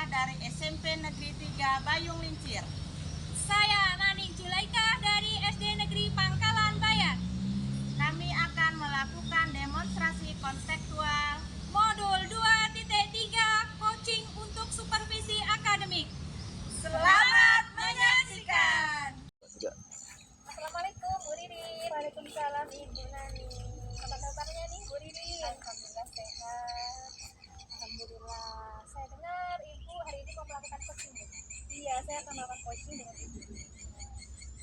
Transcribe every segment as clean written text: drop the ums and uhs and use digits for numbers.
Zulaika dari SMP Negeri 3 Bayung Lincir. Saya Nani Zulaika dari SD Negeri Pangkalan Bayan. Kami akan melakukan demonstrasi konseptual Modul 2.3 Coaching untuk Supervisi Akademik. Selamat menyaksikan. Assalamualaikum Bu Ririn. Waalaikumsalam Ibu Nani. Apa kabarnya nih Bu Ririn? Alhamdulillah sehat. Alhamdulillah. Saya dengar Ibu hari ini mau melakukan coaching. Iya, saya akan melakukan coaching dengan Ibu.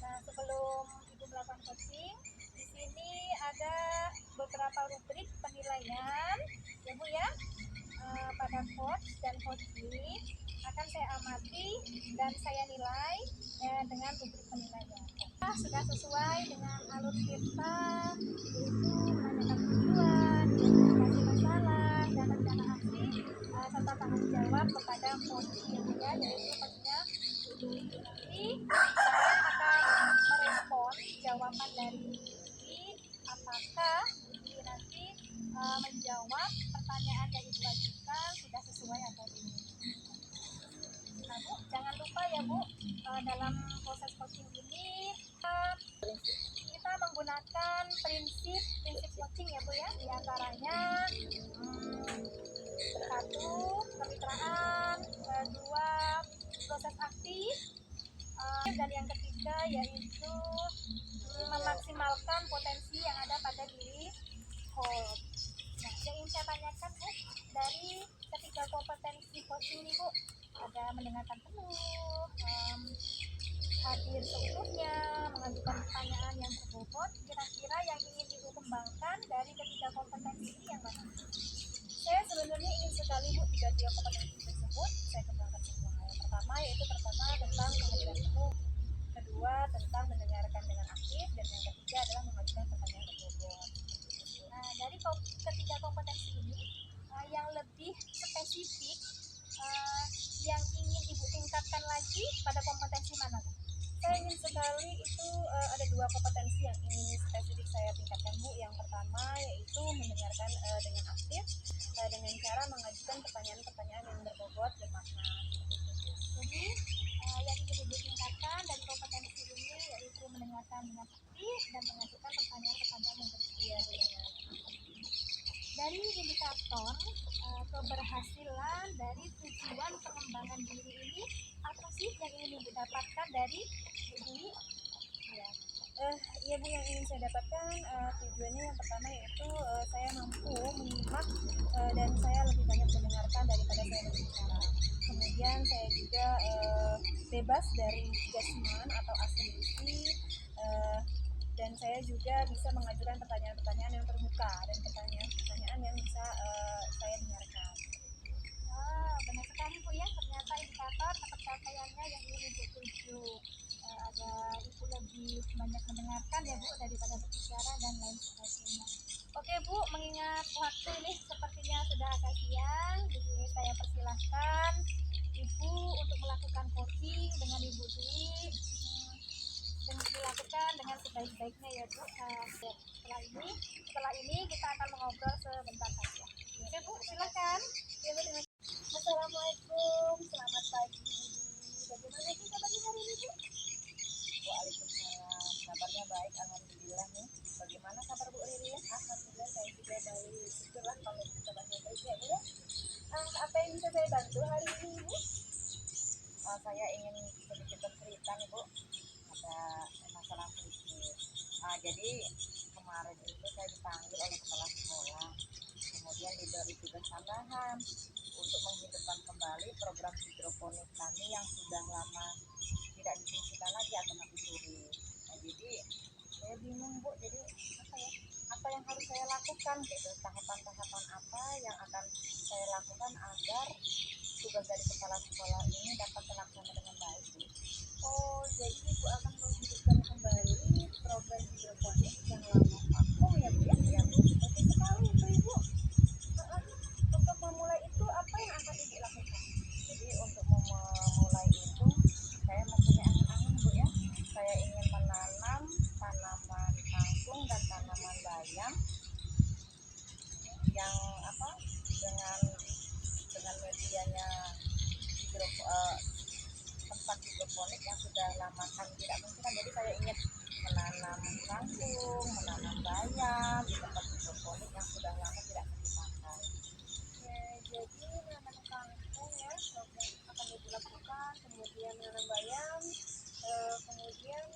Nah, sebelum Ibu melakukan coaching, di sini ada beberapa rubrik penilaian, ya Bu ya. Pada coach dan coaching akan saya amati dan saya nilai dengan rubrik penilaian. Sudah sesuai dengan alur kita, yaitu menanyakan tujuan, identifikasi masalah, dan rencana aksi serta tanggung jawab kepada coaching ya, yaitu pastinya nanti saya akan merespon jawaban dari Ibu, apakah Ibu nanti menjawab pertanyaan yang Ibu ajukan sudah sesuai atau tidak. Nah Bu, jangan lupa ya Bu, dalam proses coaching ini kita menggunakan prinsip coaching ya Bu ya, diantaranya satu, kemitraan, dua, proses aktif, dan yang ketiga yaitu memaksimalkan potensi yang ada pada diri coach. Nah, yang ingin saya tanyakan Bu, dari ketiga kompetensi coaching ini Bu, ada mendengarkan penuh, hadir seutuhnya, mengajukan pertanyaan yang berbobot. Kira-kira yang ingin Ibu kembangkan dari ketiga kompetensi ini yang mana? Saya sebenarnya ingin sekali Bu, tiga kompetensi tersebut saya kembangkan semua. Yang pertama yaitu tentang kehadiran penuh, kedua tentang mendengarkan dengan aktif, dan yang ketiga adalah mengajukan pertanyaan berbobot. Nah, dari ketiga kompetensi ini yang lebih spesifik yang ingin Ibu tingkatkan lagi pada kompetensi mana? Saya ingin sekali itu ada dua kompetensi yang ingin spesifik saya tingkatkan Bu. Yang pertama yaitu mendengarkan dengan aktif dengan cara mengajukan pertanyaan-pertanyaan yang berbobot dan makna. Jadi yang ingin Ibu tingkatkan dari kompetensi ini yaitu mendengarkan dengan aktif dan mengajukan pertanyaan-pertanyaan yang berbobot. Dari indikator keberhasilan dari tujuan pengembangan diri ini, apa sih yang ingin Ibu dapatkan dari Ibu? Ya Bu, yang ingin saya dapatkan tujuannya yang pertama yaitu saya mampu menyimak dan saya lebih banyak mendengarkan daripada saya berbicara. Kemudian saya juga bebas dari judgement atau asumsi, dan saya juga bisa mengajukan pertanyaan-pertanyaan yang terbuka dan pertanyaan-pertanyaan yang bisa saya dengarkan. Benar sekali Bu ya, ternyata indikator pencapaiannya yang ingin Ibu tuju. Ada Ibu lebih banyak mendengarkan ya Bu daripada berbicara dan lain sebagainya. Oke Bu, mengingat waktu ini sepertinya sudah agak siang, jadi saya persilahkan Ibu untuk melakukan coaching dengan Ibu Dwi, dilakukan dengan sebaik-baiknya ya Bu. Setelah ini kita akan mengobrol sebentar saja. Oke Bu, silakan. Ya, Bu, Assalamualaikum, selamat pagi Bu. Bagaimana sih kabarnya hari ini Bu? Waalaikumsalam. Kabarnya baik, alhamdulillah nih. Bagaimana kabar Bu Riri? Alhamdulillah saya juga baik. Syukurlah kalau kabarnya baik ya Bu ya. Apa yang bisa saya bantu hari ini Bu? Saya ingin sedikit bercerita nih Bu. Ada masalah sedikit. Jadi kemarin itu saya dipanggil oleh kepala sekolah, kemudian diberi tugas tambahan untuk menghidupkan kembali program hidroponik kami yang sudah lama tidak difungsikan lagi atau mati suri. Jadi saya bingung Bu, jadi apa yang harus saya lakukan gitu, tahapan-tahapan apa yang akan saya lakukan agar tugas dari kepala sekolah ini dapat terlaksana dengan baik Bu. Oh, jadi Ibu akan menghidupkan kembali program hidroponik yang lama vakum ya Bu ya? Iya Bu. Oke sekali itu Ibu. Untuk memulai itu apa yang akan Ibu lakukan? Jadi untuk memulai itu saya mempunyai angan-angan Bu ya. Saya ingin menanam tanaman kangkung dan tanaman bayam yang dengan medianya hidroponik yang sudah lama kami tidak mungkin. Jadi saya ingin menanam kangkung, menanam bayam di tempat hidroponik yang sudah lama tidak dipakai. Oke, jadi menanam kangkung ya akan ibu lakukan, kemudian menanam bayam, kemudian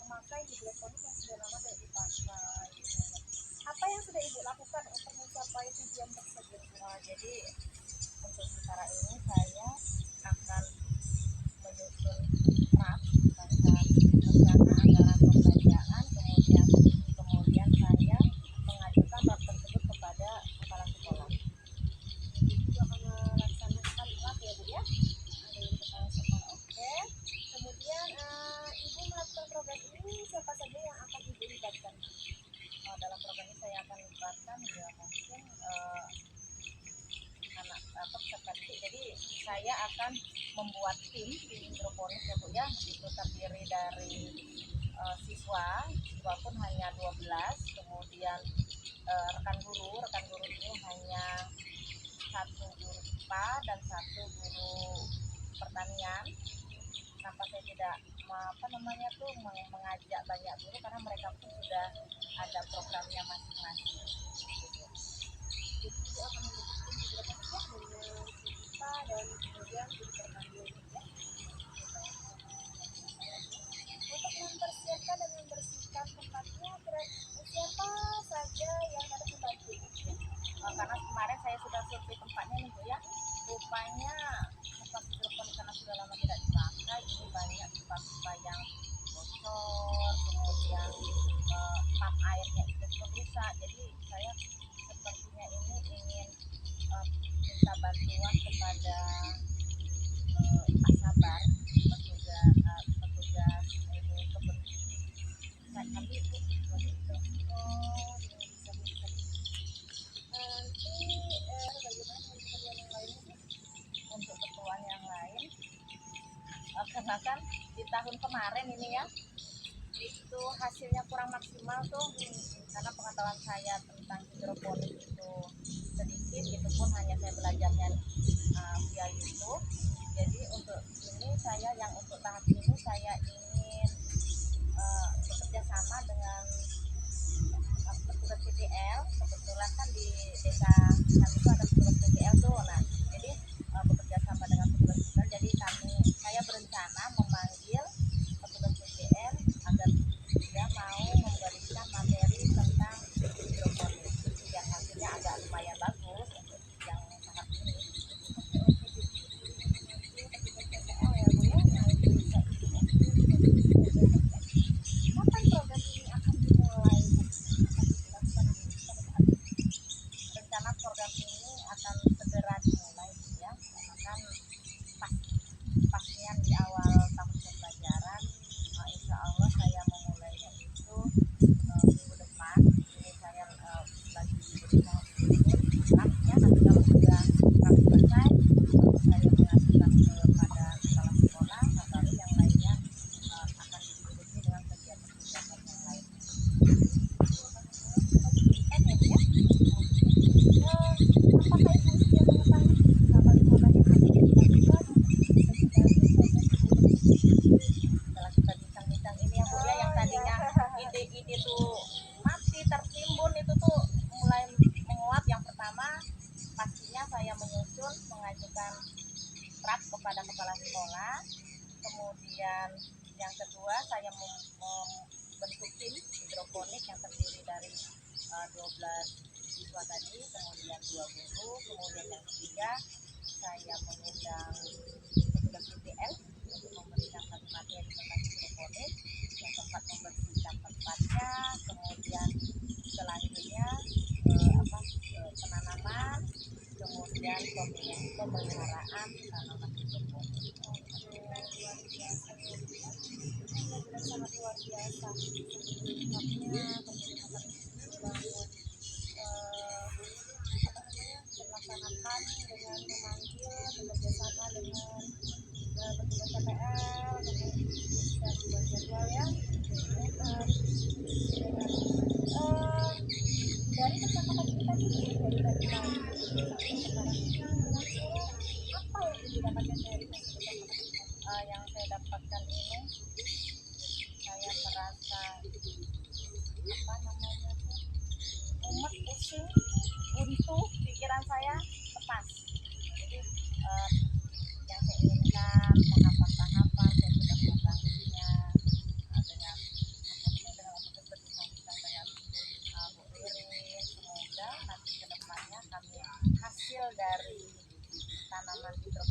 memakai hidroponik yang sudah lama tidak dipakai. Apa yang sudah ibu lakukan untuk mencapai tujuan tersebut? Jadi untuk sementara ini saya akan menyusun draft tentang rencana anggaran pembelanjaan, kemudian saya mengajukan draft tersebut kepada kepala sekolah. Ibu akan melaksanakan draft ya Bu ya, dengan kepala sekolah. Oke. Kemudian ibu melakukan program ini, siapa saja yang akan ibu libatkan? Dalam program ini saya akan libatkan ya mungkin anak peserta didik. Jadi saya akan membuat tim hidroponik ya Bu ya, itu terdiri dari siswa pun hanya 12, kemudian rekan guru ini hanya satu guru IPA dan satu guru pertanian. Kenapa saya tidak mengajak banyak guru, karena mereka pun sudah ada programnya masing-masing gitu. Jadi ibu akan membentuk tim hidroponik ya dengan kita dan kemudian guru pertanian ya. Untuk mempersiapkan dan membersihkan tempatnya, siapa saja yang dapat membantu? Karena kemarin saya sudah survei tempatnya nih Bu ya, rupanya tempat hidroponik karena sudah lama tidak dipakai, ini banyak pipa-pipa yang bocor, kemudian tap airnya itu pun rusak. Jadi saya sepertinya ini ingin minta bantuan kepada Pak Sabar, petugas ini kebun kami itu seperti itu. Oh, bisa. Nanti bagaimana dengan keperluan yang lainnya? Untuk keperluan yang lain, karena kan di tahun kemarin ini ya, itu hasilnya kurang maksimal tuh, karena pengetahuan saya tentang hidroponik itu sedikit, itu pun hanya saya belajarnya via YouTube. Jadi untuk ini untuk tahap ini saya ingin bekerja sama dengan petugas PPL. Kebetulan kan di desa kami itu ada petugas PPL tuh. Nah, jadi bekerja sama dengan petugas PPL. Jadi saya berencana memanggil petugas PPL agar dia mau memberikan materi tentang hidroponik yang hasilnya agak lumayan bagus untuk yang tahap ini. Kapan program ini akan dimulai? Rencana program ini akan segera dimulai ya, karena kan pastinya di awal tahun pembelajaran, insya Allah saya memulainya itu minggu depan. Ini saya lagi berusaha untuk draftnya, nanti kalau sudah draft selesai saya mengajukan kepada kepala sekolah, nah baru yang lainnya akan diikuti dengan kegiatan-kegiatan yang lain. Apakah ibu sudah mengetahui sahabat-sahabat yang ada di lakukan Setelah kita bincang-bincang ini ya Bu ya, yang tadinya ide-ide tuh masih tertimbun itu tuh mulai menguat. Yang pertama pastinya saya mengajukan draft kepada kepala sekolah, kemudian yang kedua saya membentuk tim hidroponik yang terdiri dari 12 siswa tadi, kemudian 2 guru, kemudian yang ketiga saya mengundang petugas PPL untuk memberikan satu materi tentang hidroponik, yang keempat membersihkan tempatnya, kemudian selanjutnya penanaman, kemudian pemeliharaan tanaman hidroponik. sangat luar biasa. Lengkapnya kemudian akan membangun melaksanakan dengan memanggil bekerjasama dengan petugas PPL, kemudian bisa dibuat jadwal ya. Dari percakapan kita nih dari tadi pagi sampai sekarang, kira-kira apa yang ibu dapatkan dari hasil percakapan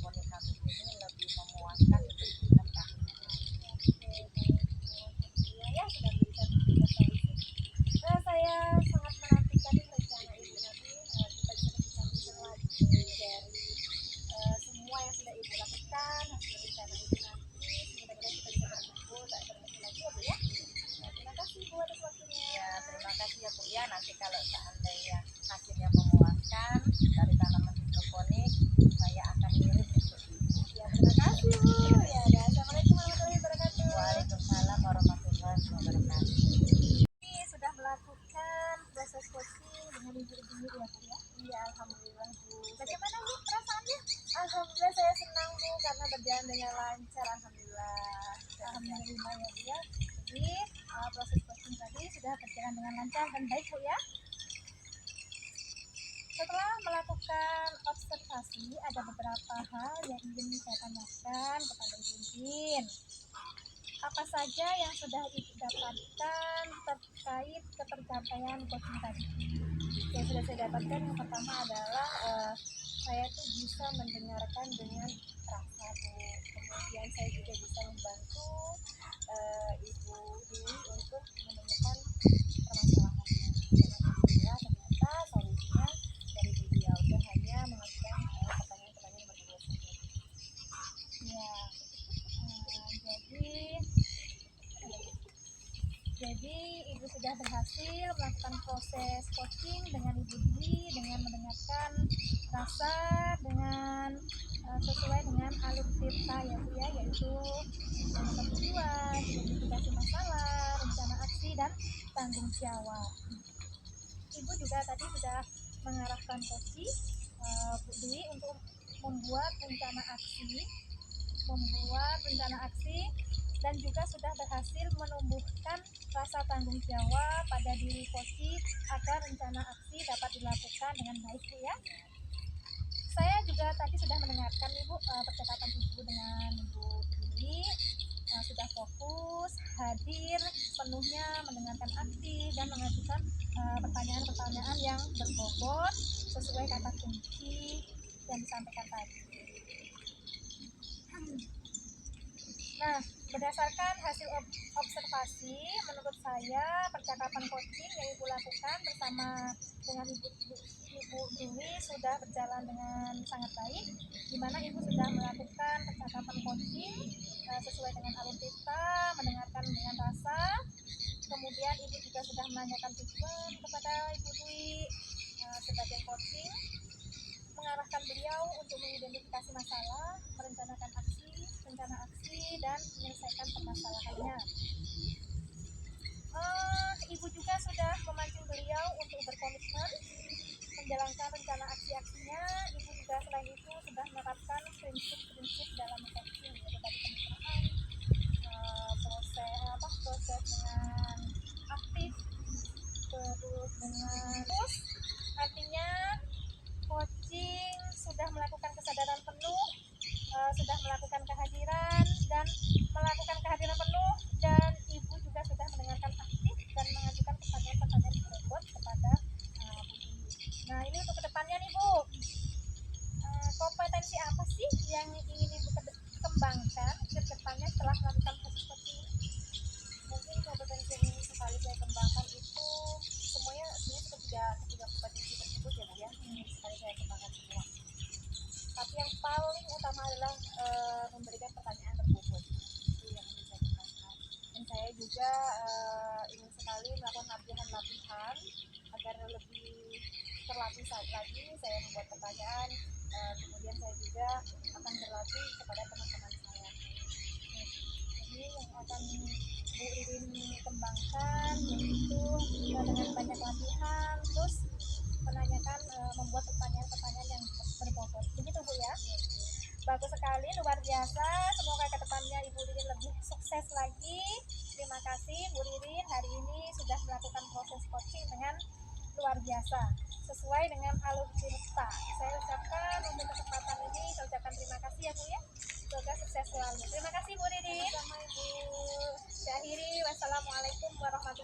hidroponik kami ini lebih memuaskan dibandingkan tahun yang lalu. Ya, sudah memberikan beberapa solusi. Saya sangat menantikan rencana ibu nanti, kita bisa berbincang-bincang lagi dari semua yang sudah ibu lakukan, hasil rencana ibu nanti. Mudah-mudahan kita bisa berkumpul, tak bertemu lagi ya Bu ya. Terima kasih Bu atas waktunya. Ya, terima kasih ya Bu ya. Nanti kalau seandainya hasilnya memuaskan dari tanaman hidroponik, saya akan ngirim untuk Ibu. Ya, terima kasih Bu. Ya, dan assalamualaikum warahmatullahi wabarakatuh. Waalaikumsalam warahmatullahi wabarakatuh. Ini sudah melakukan proses coaching dengan ibu ini ya Bu ya. Iya, alhamdulillah Bu. Bagaimana Bu perasaannya? Alhamdulillah saya senang Bu karena berjalan dengan lancar. Alhamdulillah. Alhamdulillah ya Bu ya. Jadi proses coaching tadi sudah berjalan dengan lancar dan baik Bu ya. Setelah melakukan observasi, ada beberapa hal yang ingin saya tanyakan kepada Ibu Udin. Apa saja yang sudah Ibu dapatkan terkait ketercapaian coaching tadi? Yang sudah saya dapatkan yang pertama adalah saya tuh bisa mendengarkan dengan rasa Bu. Kemudian saya juga bisa membantu Ibu Dwi untuk menemukan permasalahannya. Dan alhamdulillah ternyata solusinya dari beliau itu hanya mengajukan pertanyaan-pertanyaan yang berdua saja. Ya, jadi Ibu sudah berhasil melakukan proses coaching dengan Ibu Dwi dengan mendengarkan rasa dengan sesuai dengan alur tirta ya Bu ya, yaitu menentukan tujuan, identifikasi masalah, rencana aksi dan tanggung jawab. Ibu juga tadi sudah mengarahkan coaching Bu Dwi untuk membuat rencana aksi dan juga sudah berhasil menumbuhkan rasa tanggung jawab pada diri coaching agar rencana aksi dapat dilakukan dengan baik Bu ya. Saya juga tadi sudah mendengarkan Ibu percakapan Ibu dengan Ibu Dwi, sudah fokus, hadir sepenuhnya mendengarkan aksi dan mengajukan pertanyaan-pertanyaan yang berbobot sesuai kata kunci yang disampaikan tadi. Nah, berdasarkan hasil observasi, menurut saya percakapan coaching yang Ibu lakukan bersama dengan Ibu Dwi sudah berjalan dengan sangat baik, di mana Ibu sudah melakukan percakapan coaching sesuai dengan alur tirta, mendengarkan dengan rasa. Kemudian Ibu juga sudah menanyakan tujuan kepada Ibu Dwi sebagai coaching, mengarahkan beliau untuk mengidentifikasi masalah, merencanakan rencana aksi dan menyelesaikan permasalahannya. Ibu juga sudah memancing beliau untuk berkomitmen menjalankan rencana aksi-aksinya. Ibu juga selain itu sudah menerapkan prinsip-prinsip dalam coaching, yaitu tadi kemitraan, proses dengan aktif, terus dengan artinya coaching sudah melakukan kesadaran penuh, sudah melakukan kehadiran penuh, dan Ibu juga sudah mendengarkan aktif dan mengajukan pertanyaan-pertanyaan berbobot kepada Bu. Nah, ini untuk kedepannya nih Bu, kompetensi apa sih yang ingin Ibu kembangkan ke depannya setelah melakukan proses coaching ini? Mungkin kompetensi yang ingin sekali saya kembangkan itu semuanya sebenarnya ketiga kompetensi tersebut ya Bu ya, ingin sekali saya kembangkan semua. Tapi yang paling utama adalah memberikan pertanyaan berbobot, itu yang ingin saya kembangkan. Dan saya juga ingin sekali melakukan latihan agar lebih terlatih saat lagi saya membuat pertanyaan. Kemudian saya juga akan berlatih kepada teman-teman saya. Jadi yang akan Bu Irin kembangkan yaitu dengan banyak latihan, terus membuat pertanyaan-pertanyaan yang berbobot. Begitu Bu ya. Bagus sekali, luar biasa. Semoga kedepannya Ibu Ririn lebih sukses lagi. Terima kasih Bu Ririn, hari ini sudah melakukan proses coaching dengan luar biasa sesuai dengan alur tirta. Saya ucapkan untuk kesempatan ini, saya ucapkan terima kasih ya Bu ya. Semoga sukses selalu. Terima kasih Bu Ririn. Sama Ibu. Saya akhiri, wassalamualaikum warahmatullahi wabarakatuh.